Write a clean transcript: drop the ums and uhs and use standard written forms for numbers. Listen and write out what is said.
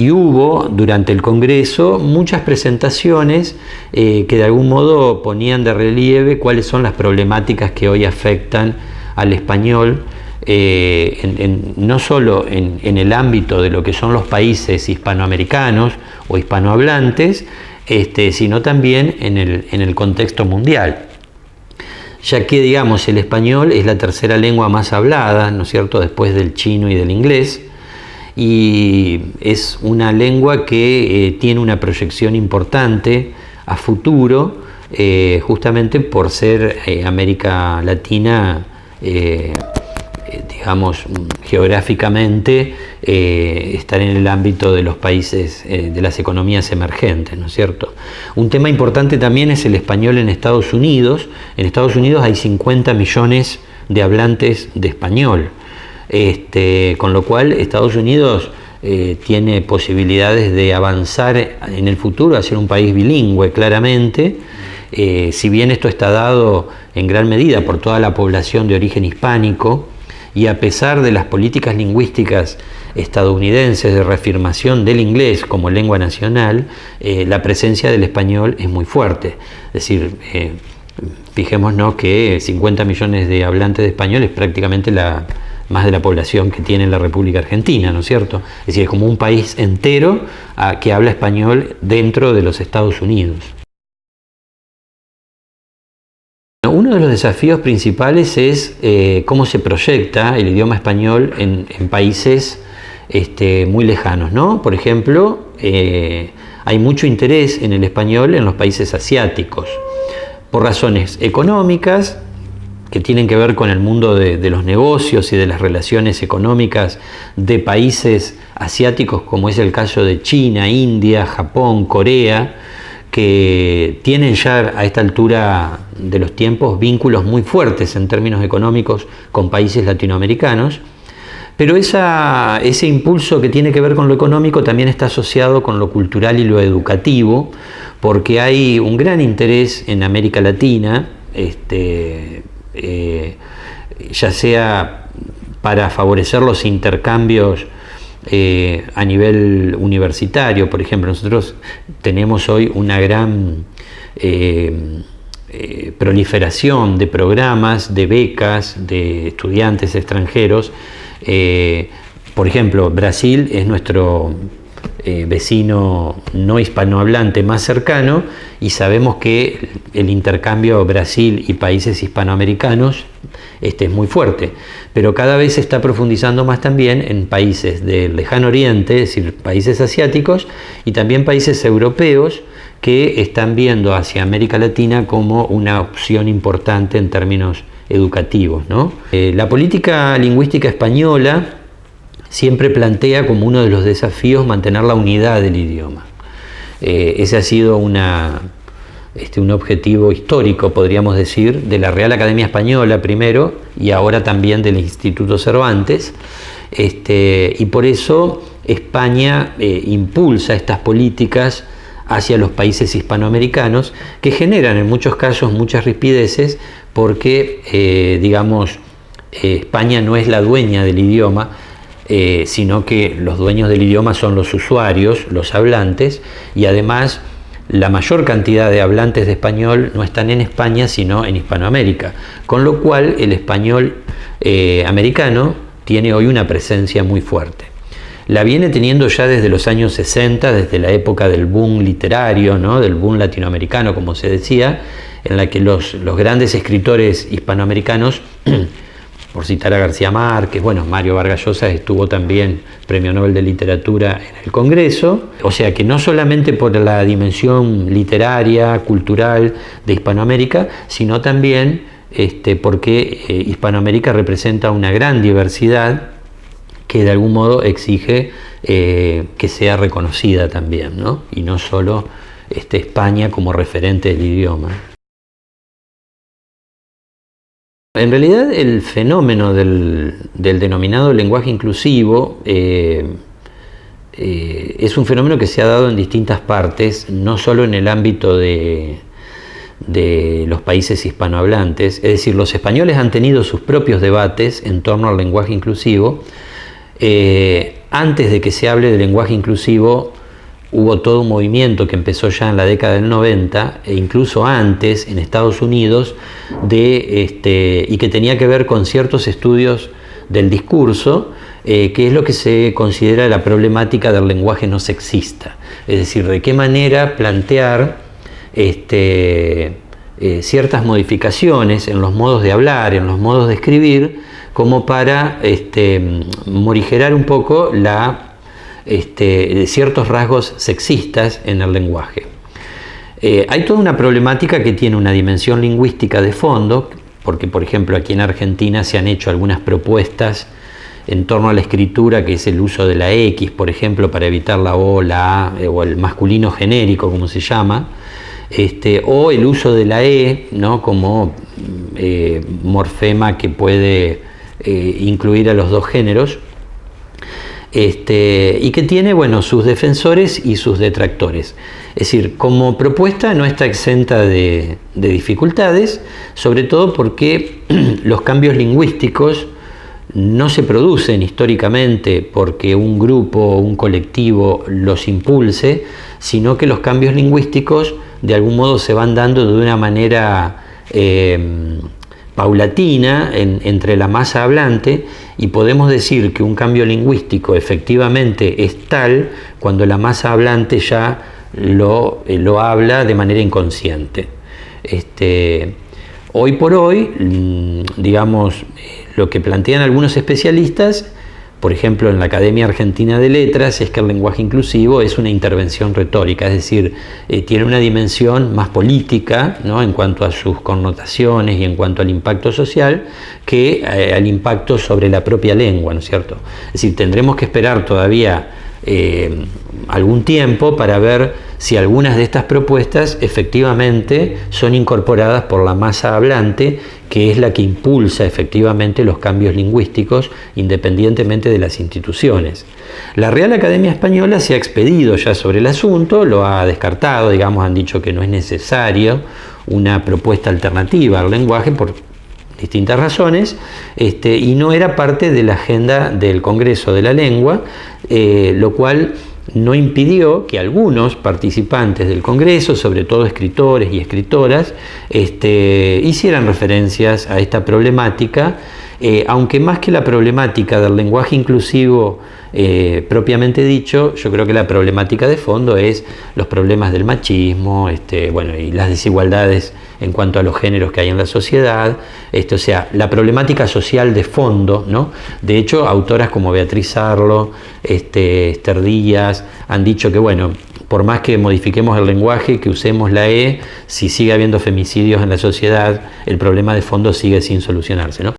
Y hubo durante el Congreso muchas presentaciones que de algún modo ponían de relieve cuáles son las problemáticas que hoy afectan al español, no solo en el ámbito de lo que son los países hispanoamericanos o hispanohablantes, sino también en el contexto mundial, ya que, digamos, el español es la tercera lengua más hablada, ¿no es cierto?, después del chino y del inglés, y es una lengua que tiene una proyección importante a futuro, justamente por ser América Latina, digamos, geográficamente, estar en el ámbito de los países, de las economías emergentes, ¿no es cierto? Un tema importante también es el español en Estados Unidos. En Estados Unidos hay 50 millones de hablantes de español, con lo cual Estados Unidos tiene posibilidades de avanzar en el futuro a ser un país bilingüe, claramente. Si bien esto está dado en gran medida por toda la población de origen hispánico, y a pesar de las políticas lingüísticas estadounidenses de reafirmación del inglés como lengua nacional, la presencia del español es muy fuerte. Es decir, fijémonos que 50 millones de hablantes de español es prácticamente más de la población que tiene la República Argentina, ¿no es cierto? Es decir, es como un país entero que habla español dentro de los Estados Unidos. Uno de los desafíos principales es cómo se proyecta el idioma español en países muy lejanos, ¿no? Por ejemplo, hay mucho interés en el español en los países asiáticos, por razones económicas, que tienen que ver con el mundo de los negocios y de las relaciones económicas de países asiáticos, como es el caso de China, India, Japón, Corea, que tienen ya a esta altura de los tiempos vínculos muy fuertes en términos económicos con países latinoamericanos, pero ese impulso que tiene que ver con lo económico también está asociado con lo cultural y lo educativo, porque hay un gran interés en América Latina, ya sea para favorecer los intercambios a nivel universitario. Por ejemplo, nosotros tenemos hoy una gran proliferación de programas, de becas, de estudiantes extranjeros. Por ejemplo, Brasil es nuestro vecino no hispanohablante más cercano, y sabemos que el intercambio Brasil y países hispanoamericanos es muy fuerte, pero cada vez se está profundizando más también en países del lejano oriente, es decir, países asiáticos, y también países europeos que están viendo hacia América Latina como una opción importante en términos educativos, ¿no? La política lingüística española siempre plantea como uno de los desafíos mantener la unidad del idioma. Ese ha sido un objetivo histórico, podríamos decir, de la Real Academia Española primero, y ahora también del Instituto Cervantes, y por eso España impulsa estas políticas hacia los países hispanoamericanos, que generan en muchos casos muchas rispideces, porque digamos, España no es la dueña del idioma, sino que los dueños del idioma son los usuarios, los hablantes, y además la mayor cantidad de hablantes de español no están en España, sino en Hispanoamérica, con lo cual el español americano tiene hoy una presencia muy fuerte. La viene teniendo ya desde los años 60, desde la época del boom literario, ¿no? Del boom latinoamericano, como se decía, en la que los grandes escritores hispanoamericanos, por citar a García Márquez, bueno, Mario Vargas Llosa estuvo también Premio Nobel de Literatura en el Congreso, o sea que no solamente por la dimensión literaria, cultural de Hispanoamérica, sino también porque Hispanoamérica representa una gran diversidad que de algún modo exige que sea reconocida también, ¿no? Y no solo España como referente del idioma. En realidad el fenómeno del denominado lenguaje inclusivo es un fenómeno que se ha dado en distintas partes, no solo en el ámbito de los países hispanohablantes. Es decir, los españoles han tenido sus propios debates en torno al lenguaje inclusivo, antes de que se hable de lenguaje inclusivo, hubo todo un movimiento que empezó ya en la década del 90 e incluso antes en Estados Unidos y que tenía que ver con ciertos estudios del discurso, que es lo que se considera la problemática del lenguaje no sexista. Es decir, de qué manera plantear ciertas modificaciones en los modos de hablar, en los modos de escribir, como para morigerar un poco ciertos rasgos sexistas en el lenguaje. Hay toda una problemática que tiene una dimensión lingüística de fondo, porque por ejemplo aquí en Argentina se han hecho algunas propuestas en torno a la escritura, que es el uso de la X, por ejemplo, para evitar la O, la A, o el masculino genérico, como se llama, o el uso de la E, ¿no?, como morfema que puede incluir a los dos géneros, y que tiene, bueno, sus defensores y sus detractores. Es decir, como propuesta no está exenta de dificultades, sobre todo porque los cambios lingüísticos no se producen históricamente porque un grupo o un colectivo los impulse, sino que los cambios lingüísticos de algún modo se van dando de una manera paulatina entre la masa hablante, y podemos decir que un cambio lingüístico efectivamente es tal cuando la masa hablante ya lo habla de manera inconsciente. Hoy por hoy, digamos, lo que plantean algunos especialistas, por ejemplo en la Academia Argentina de Letras, es que el lenguaje inclusivo es una intervención retórica, es decir, tiene una dimensión más política, ¿no?, en cuanto a sus connotaciones y en cuanto al impacto social, que al impacto sobre la propia lengua, ¿no es cierto? Es decir, tendremos que esperar todavía algún tiempo para ver si algunas de estas propuestas efectivamente son incorporadas por la masa hablante, que es la que impulsa efectivamente los cambios lingüísticos independientemente de las instituciones. La Real Academia Española se ha expedido ya sobre el asunto, lo ha descartado, digamos, han dicho que no es necesario una propuesta alternativa al lenguaje por distintas razones, y no era parte de la agenda del Congreso de la Lengua, lo cual no impidió que algunos participantes del Congreso, sobre todo escritores y escritoras, hicieran referencias a esta problemática, aunque más que la problemática del lenguaje inclusivo propiamente dicho, yo creo que la problemática de fondo es los problemas del machismo, bueno, y las desigualdades en cuanto a los géneros que hay en la sociedad, o sea, la problemática social de fondo, ¿no? De hecho, autoras como Beatriz Arlo, Esther Díaz, han dicho que, bueno, por más que modifiquemos el lenguaje, que usemos la E, si sigue habiendo femicidios en la sociedad, el problema de fondo sigue sin solucionarse, ¿no?